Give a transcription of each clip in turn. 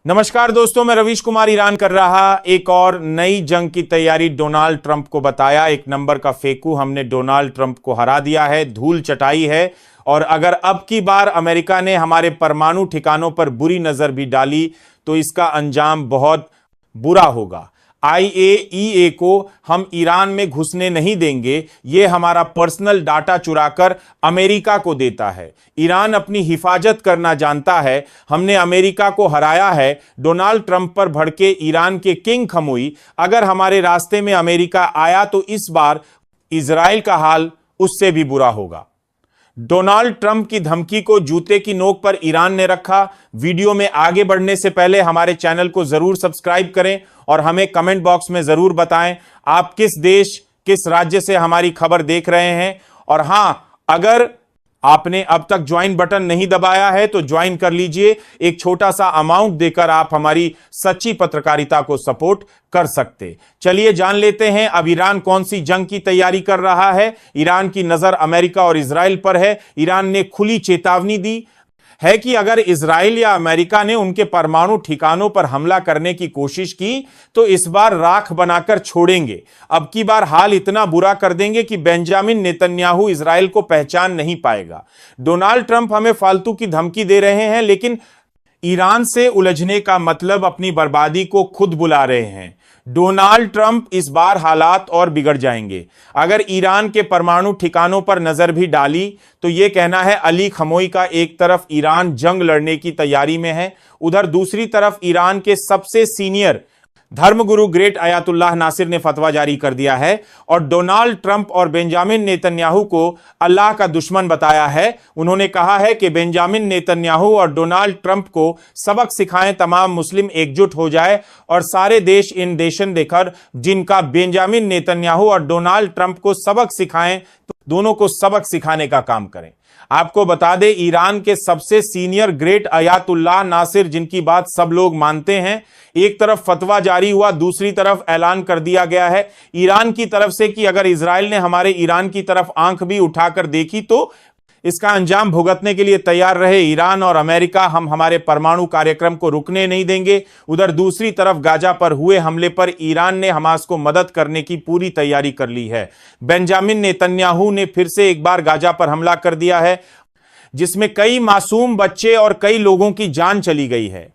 नमस्कार दोस्तों, मैं रवीश कुमार ईरान कर रहा एक और नई जंग की तैयारी डोनाल्ड ट्रंप को बताया। एक नंबर का फेंकू, हमने डोनाल्ड ट्रंप को हरा दिया है, धूल चटाई है। और अगर अब की बार अमेरिका ने हमारे परमाणु ठिकानों पर बुरी नजर भी डाली तो इसका अंजाम बहुत बुरा होगा। IAEA को हम ईरान में घुसने नहीं देंगे। यह हमारा पर्सनल डाटा चुराकर अमेरिका को देता है। ईरान अपनी हिफाजत करना जानता है। हमने अमेरिका को हराया है। डोनाल्ड ट्रंप पर भड़के ईरान के किंग खमोई अगर हमारे रास्ते में अमेरिका आया तो इस बार इजराइल का हाल उससे भी बुरा होगा। डोनाल्ड ट्रंप की धमकी को जूते की नोक पर ईरान ने रखा। वीडियो में आगे बढ़ने से पहले हमारे चैनल को जरूर सब्सक्राइब करें और हमें कमेंट बॉक्स में जरूर बताएं आप किस देश, किस राज्य से हमारी खबर देख रहे हैं। और हां, अगर आपने अब तक ज्वाइन बटन नहीं दबाया है तो ज्वाइन कर लीजिए। एक छोटा सा अमाउंट देकर आप हमारी सच्ची पत्रकारिता को सपोर्ट कर सकते। चलिए जान लेते हैं अब ईरान कौन सी जंग की तैयारी कर रहा है। ईरान की नजर अमेरिका और इजराइल पर है। ईरान ने खुली चेतावनी दी है कि अगर इजराइल या अमेरिका ने उनके परमाणु ठिकानों पर हमला करने की कोशिश की तो इस बार राख बनाकर छोड़ेंगे। अब की बार हाल इतना बुरा कर देंगे कि बेंजामिन नेतन्याहू इजराइल को पहचान नहीं पाएगा। डोनाल्ड ट्रंप हमें फालतू की धमकी दे रहे हैं, लेकिन ईरान से उलझने का मतलब अपनी बर्बादी को खुद बुला रहे हैं। डोनाल्ड ट्रंप इस बार हालात और बिगड़ जाएंगे। अगर ईरान के परमाणु ठिकानों पर नजर भी डाली तो यह कहना है अली खमोई का। एक तरफ ईरान जंग लड़ने की तैयारी में है, उधर दूसरी तरफ ईरान के सबसे सीनियर धर्मगुरु ग्रेट अयातुल्लाह नासिर ने फतवा जारी कर दिया है और डोनाल्ड ट्रंप और बेंजामिन नेतन्याहू को अल्लाह का दुश्मन बताया है। उन्होंने कहा है कि बेंजामिन नेतन्याहू और डोनाल्ड ट्रंप को सबक सिखाएं, तमाम मुस्लिम एकजुट हो जाए और सारे देश इन देशन देकर जिनका बेंजामिन नेतन्याहू और डोनाल्ड ट्रंप को सबक सिखाएं, तो दोनों को सबक सिखाने का काम करें। आपको बता दें, ईरान के सबसे सीनियर ग्रेट अयातुल्लाह नासिर, जिनकी बात सब लोग मानते हैं, एक तरफ फतवा जारी हुआ, दूसरी तरफ ऐलान कर दिया गया है ईरान की तरफ से कि अगर इजराइल ने हमारे ईरान की तरफ आंख भी उठाकर देखी तो इसका अंजाम भुगतने के लिए तैयार रहे। ईरान और अमेरिका हम हमारे परमाणु कार्यक्रम को रुकने नहीं देंगे। उधर दूसरी तरफ गाजा पर हुए हमले पर ईरान ने हमास को मदद करने की पूरी तैयारी कर ली है। बेंजामिन नेतन्याहू ने फिर से एक बार गाजा पर हमला कर दिया है, जिसमें कई मासूम बच्चे और कई लोगों की जान चली गई है।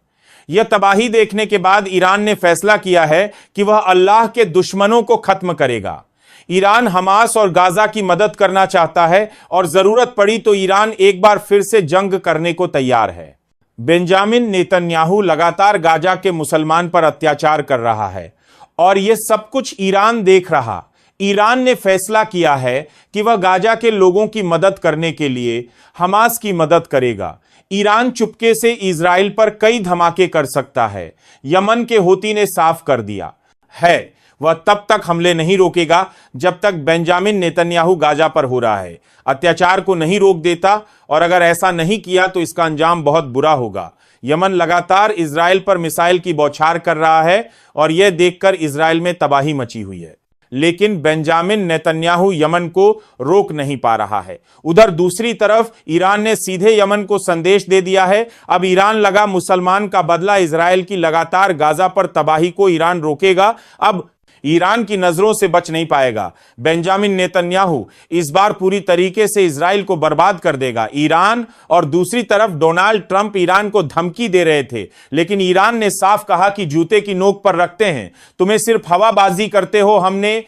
यह तबाही देखने के बाद ईरान ने फैसला किया है कि वह अल्लाह के दुश्मनों को खत्म करेगा। ईरान हमास और गाजा की मदद करना चाहता है और जरूरत पड़ी तो ईरान एक बार फिर से जंग करने को तैयार है। बेंजामिन नेतन्याहू लगातार गाजा के मुसलमान पर अत्याचार कर रहा है और यह सब कुछ ईरान देख रहा। ईरान ने फैसला किया है कि वह गाजा के लोगों की मदद करने के लिए हमास की मदद करेगा। ईरान चुपके से इजराइल पर कई धमाके कर सकता है। यमन के हूती ने साफ कर दिया है वह तब तक हमले नहीं रोकेगा जब तक बेंजामिन नेतन्याहू गाजा पर हो रहा है, अत्याचार को नहीं रोक देता। और अगर ऐसा नहीं किया तो इसका अंजाम बहुत बुरा होगा। यमन लगातार इजराइल पर मिसाइल की बौछार कर रहा है और यह देखकर इजराइल में तबाही मची हुई है, लेकिन बेंजामिन नेतन्याहू यमन को रोक नहीं पा रहा है। उधर दूसरी तरफ ईरान ने सीधे यमन को संदेश दे दिया है अब ईरान लगा मुसलमान का बदला। इजराइल की लगातार गाजा पर तबाही को ईरान रोकेगा। अब ईरान की नजरों से बच नहीं पाएगा। बेंजामिन नेतन्याहू इस बार पूरी तरीके से इजराइल को बर्बाद कर देगा। ईरान और दूसरी तरफ डोनाल्ड ट्रंप ईरान को धमकी दे रहे थे, लेकिन ईरान ने साफ कहा कि जूते की नोक पर रखते हैं, तुम्हें सिर्फ हवाबाजी करते हो, हमने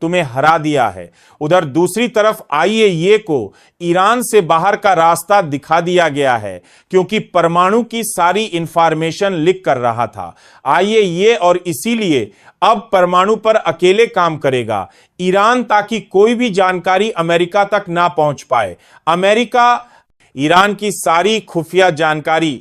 तुम्हें हरा दिया है। उधर दूसरी तरफ IAEA को ईरान से बाहर का रास्ता दिखा दिया गया है, क्योंकि परमाणु की सारी इंफॉर्मेशन लीक कर रहा था IAEA, और इसीलिए अब परमाणु पर अकेले काम करेगा ईरान, ताकि कोई भी जानकारी अमेरिका तक ना पहुंच पाए। अमेरिका ईरान की सारी खुफिया जानकारी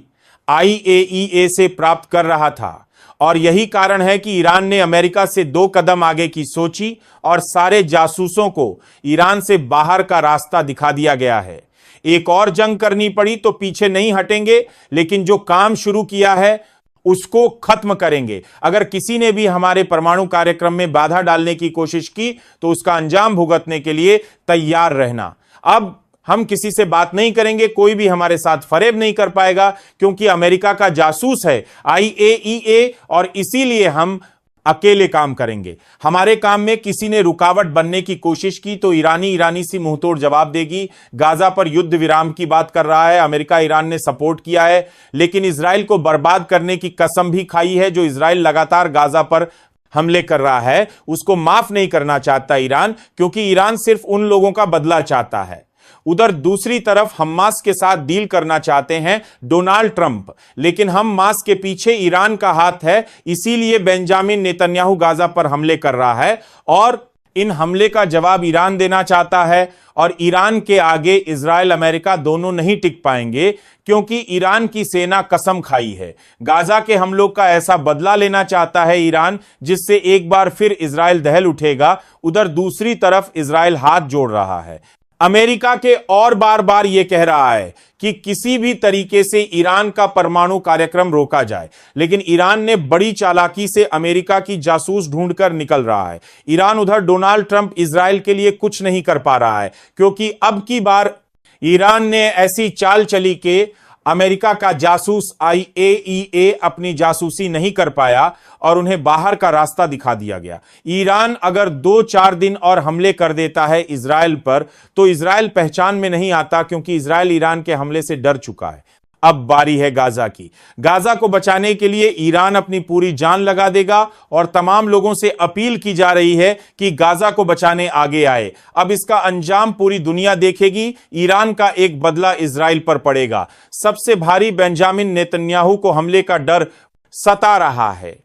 IAEA से प्राप्त कर रहा था और यही कारण है कि ईरान ने अमेरिका से 2 कदम आगे की सोची और सारे जासूसों को ईरान से बाहर का रास्ता दिखा दिया गया है। एक और जंग करनी पड़ी तो पीछे नहीं हटेंगे, लेकिन जो काम शुरू किया है उसको खत्म करेंगे। अगर किसी ने भी हमारे परमाणु कार्यक्रम में बाधा डालने की कोशिश की तो उसका अंजाम भुगतने के लिए तैयार रहना। अब हम किसी से बात नहीं करेंगे, कोई भी हमारे साथ फरेब नहीं कर पाएगा, क्योंकि अमेरिका का जासूस है IAEA, और इसीलिए हम अकेले काम करेंगे। हमारे काम में किसी ने रुकावट बनने की कोशिश की तो ईरानी सी मुंहतोड़ जवाब देगी। गाजा पर युद्ध विराम की बात कर रहा है, अमेरिका ईरान ने सपोर्ट किया है, लेकिन इजराइल को बर्बाद करने की कसम भी खाई है। जो इजराइल लगातार गाजा पर हमले कर रहा है उसको माफ नहीं करना चाहता ईरान, क्योंकि ईरान सिर्फ उन लोगों का बदला चाहता है। उधर दूसरी तरफ हमास के साथ डील करना चाहते हैं डोनाल्ड ट्रंप, लेकिन हमास के पीछे ईरान का हाथ है, इसीलिए बेंजामिन नेतन्याहू गाजा पर हमले कर रहा है, और इन हमले का जवाब ईरान देना चाहता है। और ईरान के आगे इजराइल अमेरिका दोनों नहीं टिक पाएंगे, क्योंकि ईरान की सेना कसम खाई है। गाजा के हमलों का ऐसा बदला लेना चाहता है ईरान, जिससे एक बार फिर इजराइल दहल उठेगा। उधर दूसरी तरफ इजराइल हाथ जोड़ रहा है अमेरिका के, और बार बार यह कह रहा है कि किसी भी तरीके से ईरान का परमाणु कार्यक्रम रोका जाए, लेकिन ईरान ने बड़ी चालाकी से अमेरिका की जासूस ढूंढकर निकल रहा है। ईरान उधर डोनाल्ड ट्रंप इजराइल के लिए कुछ नहीं कर पा रहा है, क्योंकि अब की बार ईरान ने ऐसी चाल चली कि अमेरिका का जासूस IAEA अपनी जासूसी नहीं कर पाया और उन्हें बाहर का रास्ता दिखा दिया गया। ईरान अगर 2-4 दिन और हमले कर देता है इजराइल पर, तो इजराइल पहचान में नहीं आता, क्योंकि इजराइल ईरान के हमले से डर चुका है। अब बारी है गाजा की। गाजा को बचाने के लिए ईरान अपनी पूरी जान लगा देगा, और तमाम लोगों से अपील की जा रही है कि गाजा को बचाने आगे आए। अब इसका अंजाम पूरी दुनिया देखेगी। ईरान का एक बदला इजराइल पर पड़ेगा। सबसे भारी बेंजामिन नेतन्याहू को हमले का डर सता रहा है।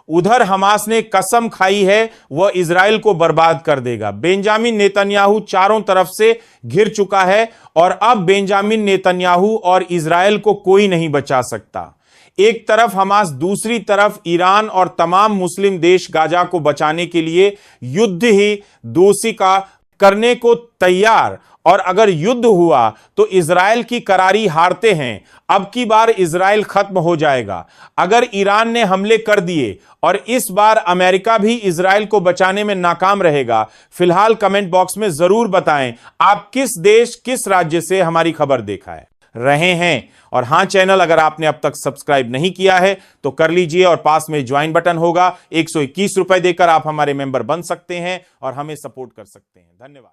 उधर हमास ने कसम खाई है वह इजराइल को बर्बाद कर देगा। बेंजामिन नेतन्याहू चारों तरफ से घिर चुका है, और अब बेंजामिन नेतन्याहू और इजराइल को कोई नहीं बचा सकता। एक तरफ हमास, दूसरी तरफ ईरान, और तमाम मुस्लिम देश गाजा को बचाने के लिए युद्ध ही दोषी का करने को तैयार। और अगर युद्ध हुआ तो इजराइल की करारी हारते हैं। अब की बार इजराइल खत्म हो जाएगा। अगर ईरान ने हमले कर दिए और इस बार अमेरिका भी इजराइल को बचाने में नाकाम रहेगा, फिलहाल कमेंट बॉक्स में जरूर बताएं आप किस देश, किस राज्य से हमारी खबर देखा है रहे हैं। और हां, चैनल अगर आपने अब तक सब्सक्राइब नहीं किया है तो कर लीजिए, और पास में ज्वाइन बटन होगा, 121 रुपए देकर आप हमारे मेंबर बन सकते हैं और हमें सपोर्ट कर सकते हैं। धन्यवाद।